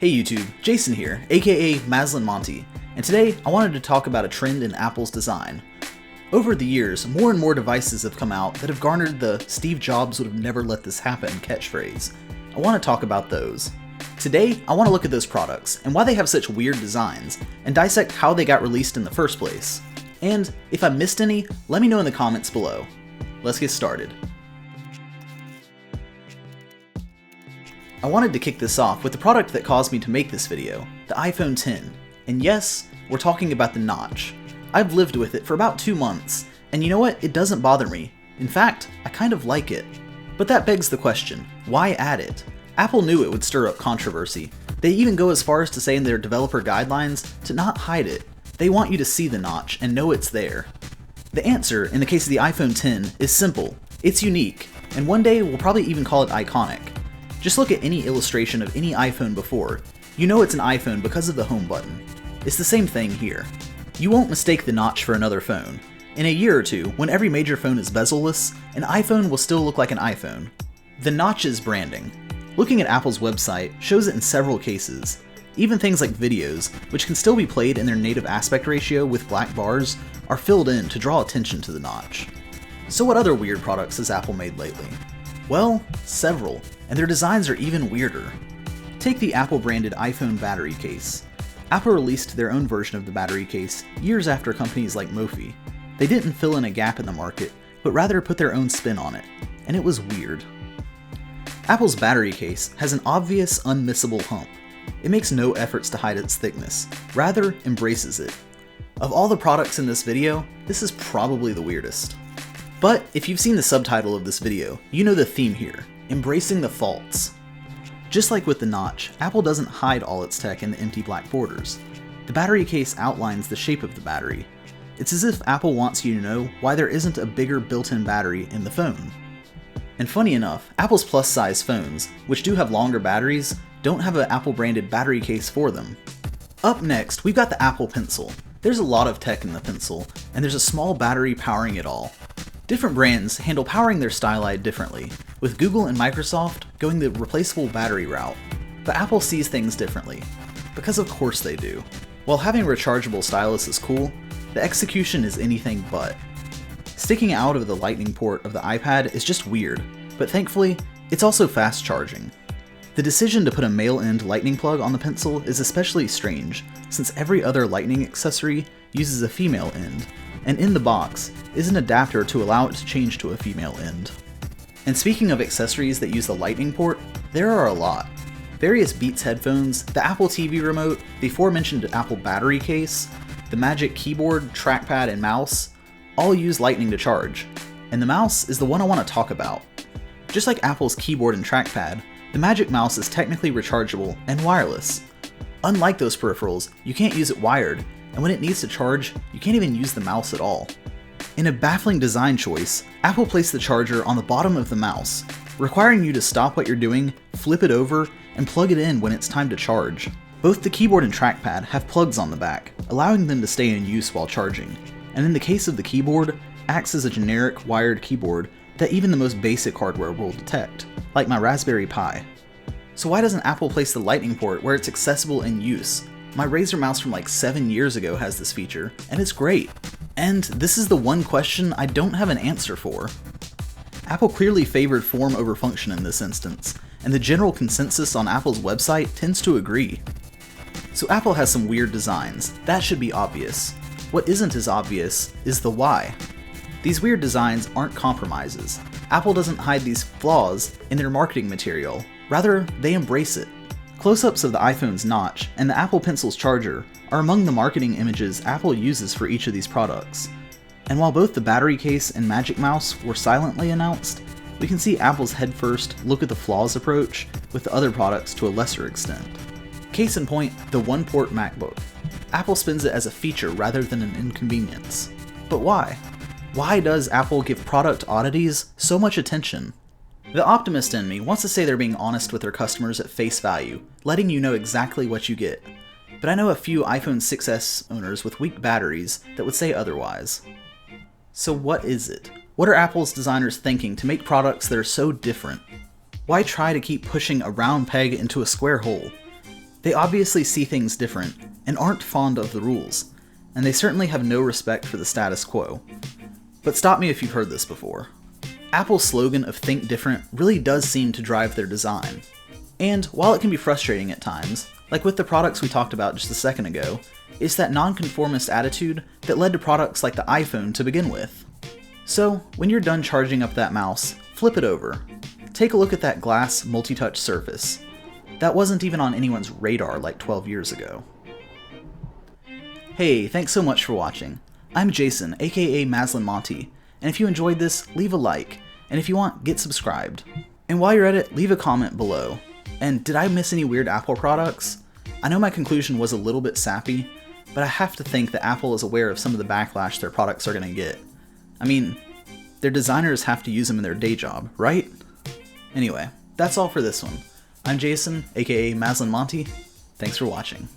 Hey YouTube, Jason here, aka Maslin Monty, and today I wanted to talk about a trend in Apple's design. Over the years, more and more devices have come out that have garnered the "Steve Jobs would have never let this happen" catchphrase. I want to talk about those. Today, I want to look at those products and why they have such weird designs, and dissect how they got released in the first place. And if I missed any, let me know in the comments below. Let's get started. I wanted to kick this off with the product that caused me to make this video, the iPhone X. And yes, we're talking about the notch. I've lived with it for about 2 months, and you know what? It doesn't bother me. In fact, I kind of like it. But that begs the question, why add it? Apple knew it would stir up controversy. They even go as far as to say in their developer guidelines to not hide it. They want you to see the notch and know it's there. The answer, in the case of the iPhone X, is simple. It's unique, and one day we'll probably even call it iconic. Just look at any illustration of any iPhone before. You know it's an iPhone because of the home button. It's the same thing here. You won't mistake the notch for another phone. In a year or two, when every major phone is bezel-less, an iPhone will still look like an iPhone. The notch is branding. Looking at Apple's website shows it in several cases. Even things like videos, which can still be played in their native aspect ratio with black bars, are filled in to draw attention to the notch. So what other weird products has Apple made lately? Well, several, and their designs are even weirder. Take the Apple-branded iPhone battery case. Apple released their own version of the battery case years after companies like Mophie. They didn't fill in a gap in the market, but rather put their own spin on it, and it was weird. Apple's battery case has an obvious, unmissable hump. It makes no efforts to hide its thickness, rather embraces it. Of all the products in this video, this is probably the weirdest. But if you've seen the subtitle of this video, you know the theme here, embracing the faults. Just like with the notch, Apple doesn't hide all its tech in the empty black borders. The battery case outlines the shape of the battery. It's as if Apple wants you to know why there isn't a bigger built-in battery in the phone. And funny enough, Apple's plus-size phones, which do have longer batteries, don't have an Apple-branded battery case for them. Up next, we've got the Apple Pencil. There's a lot of tech in the Pencil, and there's a small battery powering it all. Different brands handle powering their styli differently, with Google and Microsoft going the replaceable battery route. But Apple sees things differently, because of course they do. While having a rechargeable stylus is cool, the execution is anything but. Sticking out of the lightning port of the iPad is just weird, but thankfully, it's also fast charging. The decision to put a male-end lightning plug on the Pencil is especially strange, since every other lightning accessory uses a female end, and in the box is an adapter to allow it to change to a female end. And speaking of accessories that use the lightning port, there are a lot. Various Beats headphones, the Apple TV remote, the aforementioned Apple battery case, the Magic keyboard, trackpad, and mouse, all use lightning to charge. And the mouse is the one I want to talk about. Just like Apple's keyboard and trackpad, the Magic Mouse is technically rechargeable and wireless. Unlike those peripherals, you can't use it wired, and when it needs to charge, you can't even use the mouse at all. In a baffling design choice, Apple placed the charger on the bottom of the mouse, requiring you to stop what you're doing, flip it over, and plug it in when it's time to charge. Both the keyboard and trackpad have plugs on the back, allowing them to stay in use while charging, and in the case of the keyboard, acts as a generic wired keyboard that even the most basic hardware will detect, like my Raspberry Pi. So why doesn't Apple place the lightning port where it's accessible in use? My Razer mouse from like 7 years ago has this feature, and it's great. And this is the one question I don't have an answer for. Apple clearly favored form over function in this instance, and the general consensus on Apple's website tends to agree. So Apple has some weird designs, that should be obvious. What isn't as obvious is the why. These weird designs aren't compromises. Apple doesn't hide these flaws in their marketing material, rather they embrace it. Close-ups of the iPhone's notch and the Apple Pencil's charger are among the marketing images Apple uses for each of these products. And while both the battery case and Magic Mouse were silently announced, we can see Apple's head-first look at the flaws approach with the other products to a lesser extent. Case in point, the one-port MacBook. Apple spins it as a feature rather than an inconvenience. But why? Why does Apple give product oddities so much attention? The optimist in me wants to say they're being honest with their customers at face value, letting you know exactly what you get. But I know a few iPhone 6s owners with weak batteries that would say otherwise. So what is it? What are Apple's designers thinking to make products that are so different? Why try to keep pushing a round peg into a square hole? They obviously see things different and aren't fond of the rules, and they certainly have no respect for the status quo. But stop me if you've heard this before. Apple's slogan of think different really does seem to drive their design. And while it can be frustrating at times, like with the products we talked about just a second ago, it's that nonconformist attitude that led to products like the iPhone to begin with. So, when you're done charging up that mouse, flip it over. Take a look at that glass multi-touch surface. That wasn't even on anyone's radar like 12 years ago. Hey, thanks so much for watching. I'm Jason, aka Maslin Monty, and if you enjoyed this, leave a like, and if you want, get subscribed. And while you're at it, leave a comment below. And did I miss any weird Apple products? I know my conclusion was a little bit sappy, but I have to think that Apple is aware of some of the backlash their products are going to get. I mean, their designers have to use them in their day job, right? Anyway, that's all for this one. I'm Jason, aka Maslin Monty. Thanks for watching.